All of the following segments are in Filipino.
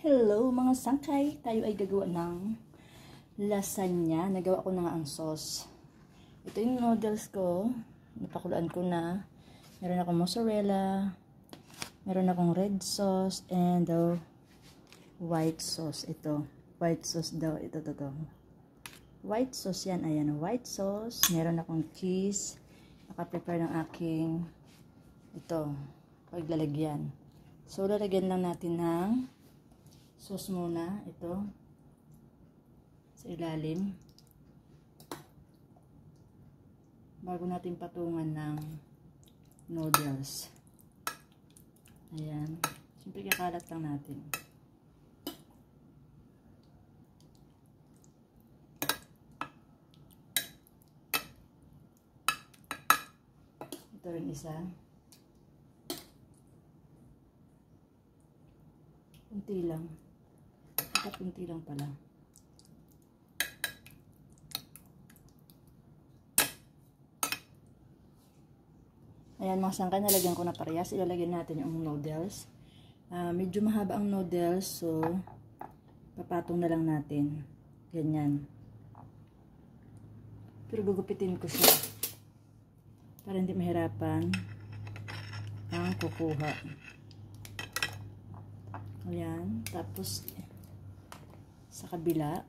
Hello mga sangkay! Tayo ay gagawa ng lasagna. Nagawa ko na nga ang sauce. Ito yung noodles ko. Napakuluan ko na. Meron akong mozzarella. Meron akong red sauce. And white sauce. Ito. White sauce daw. Ito. White sauce yan. Ayan. White sauce. Meron akong cheese. Naka-prepare ng aking paglalagyan. So, lalagyan lang natin ng sauce muna, ito, sa ilalim, bago natin patungan ng noodles. Ayan. Siyempre, kakalat lang natin. Ito rin isa. Kunti lang. Kunti lang pala. Ayan mga sangkay, nalagyan ko na parehas. Ilalagyan natin yung noodles. Medyo mahaba ang noodles, so papatong na lang natin. Ganyan. Pero gugupitin ko siya para hindi mahirapan ang kukuha. Ayan. Tapos sa kabila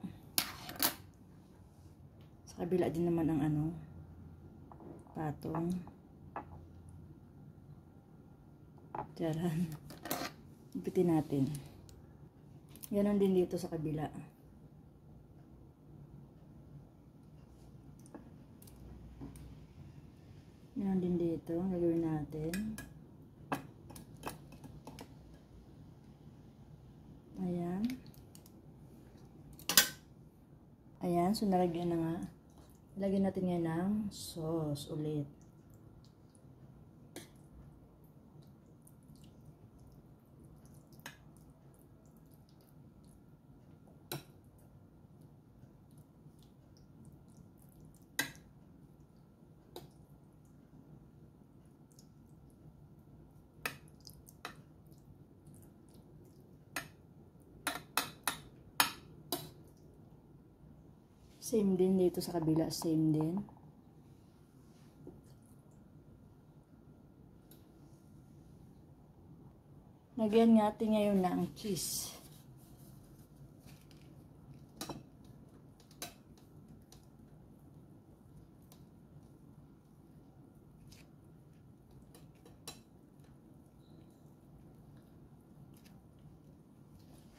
din naman ang patong. Tiyaran. Ipitin natin. Ganon din dito sa kabila. Ganon din dito. Gagawin natin. Ayan. Ayan, so nalagyan na nga. Lagyan natin ngayon ng sauce ulit. Same din dito sa kabila, same din. Lagyan natin ngayon ng cheese.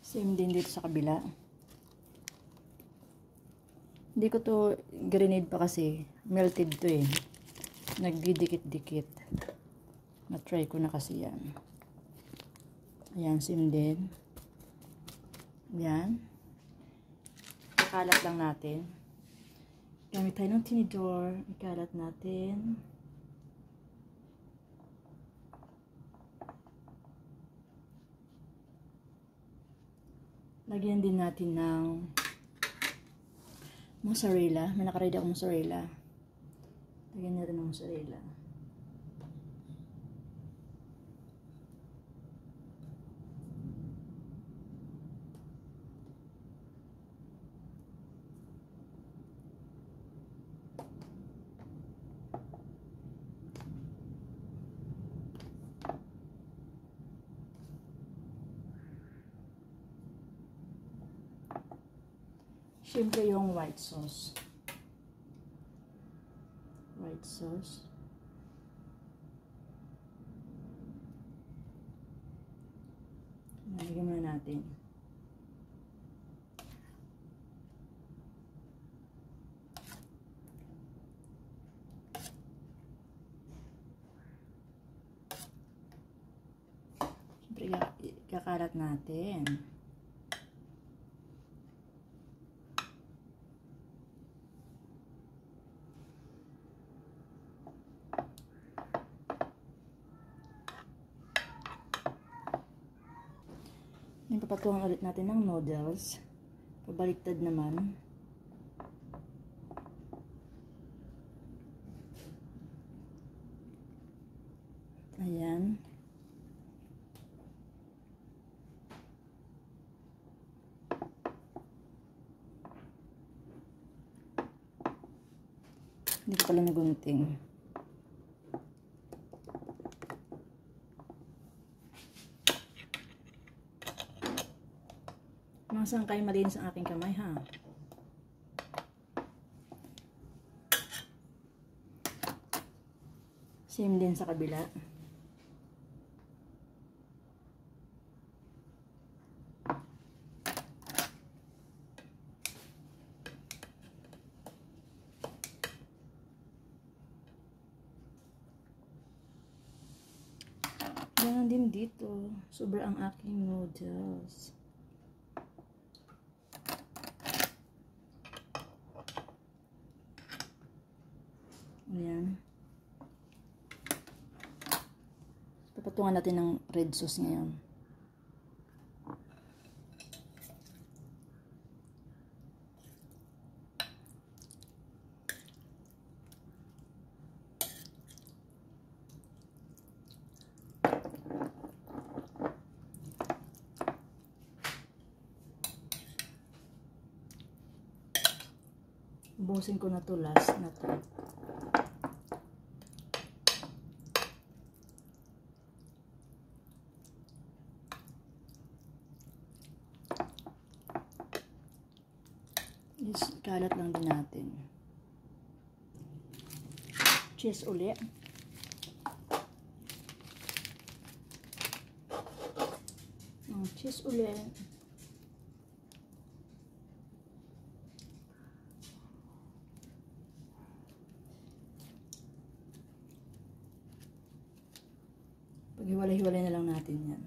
Same din dito sa kabila. Hindi ko to grenade pa kasi melted to eh. Nagdidikit-dikit. Na-try ko na kasi yan. Ayan, same din. Ayan. Ikalat lang natin. Gamit tayo ng tinidor. Ikalat natin. Lagyan din natin ng mozzarella. May nakaready akong mozzarella. Lagyan natin ng mozzarella. Siyempre yung white sauce. White sauce. Nalagyan muna natin. Siyempre kakalat natin. Papatungan ulit natin ng noodles. Pabaliktad naman. Ayan. Hindi ko pala nagunting. Mga sangkay malinis ang aking kamay, ha? Same din sa kabila. Ganun din dito. Sobra ang aking noodles. Ayan. Papatungan natin ng red sauce ngayon. Ubusin ko na to, last na to. Kalat lang din natin. Cheese uli. Cheese uli. Paghiwalay-hiwalay na lang natin yan.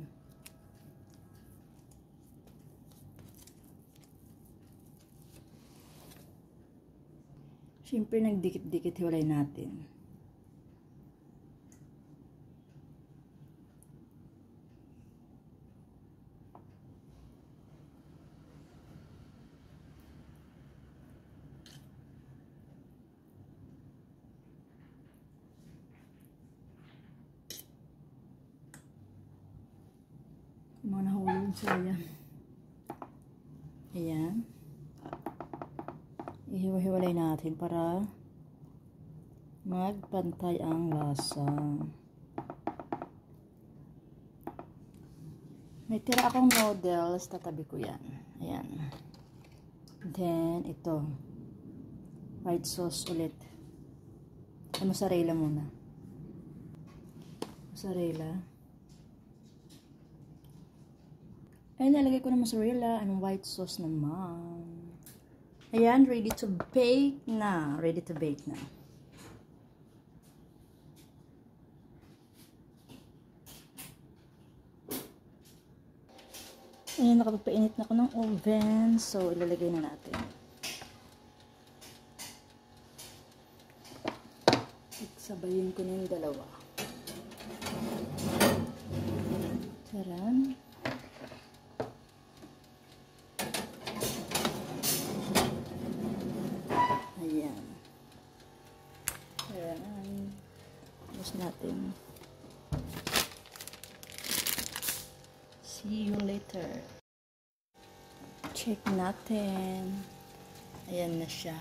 Siyempre, nagdikit-dikit hiwalay natin. Mga nahulog, sayang. Ayan. Ihiwa-hiwalay natin para magpantay ang lasa. May tira akong noodles, tatabi ko yan. Ayan. Then, ito. White sauce ulit. Mozzarella muna. Mozzarella. Ay, nalagay ko na mozzarella. Anong white sauce naman? Ayan, ready to bake na. Ready to bake na. Ayan, nakapagpainit na ako ng oven. So, ilalagay na natin. Sabayin ko na yung dalawa. Taran. Ayan. Ayan. Tapos natin. See you later. Check natin. Ayan na siya.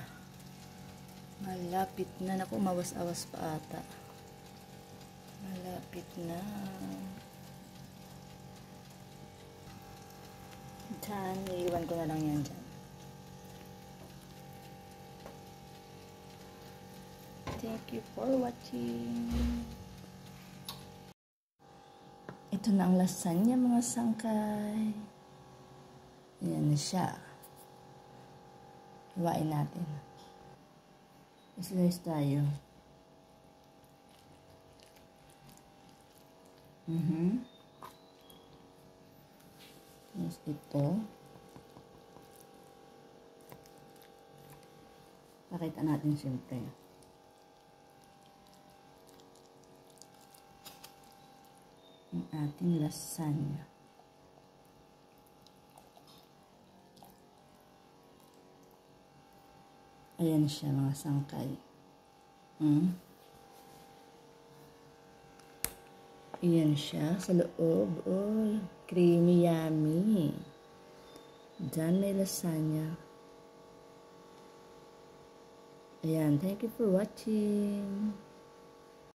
Malapit na. Naku, umawas-awas pa ata. Malapit na. Diyan. Iiwan ko na lang yan dyan. Thank you for watching. Ito na ang lasagna, mga sangkay. Ayan na siya. Hiwain natin. Slice tayo. Yes, ito. Pakita natin siyempre. Ang ating lasagna. Ayan siya, mga sangkay. Ayan siya sa loob. Oh, creamy, yummy. Diyan may lasagna. Ayan, thank you for watching.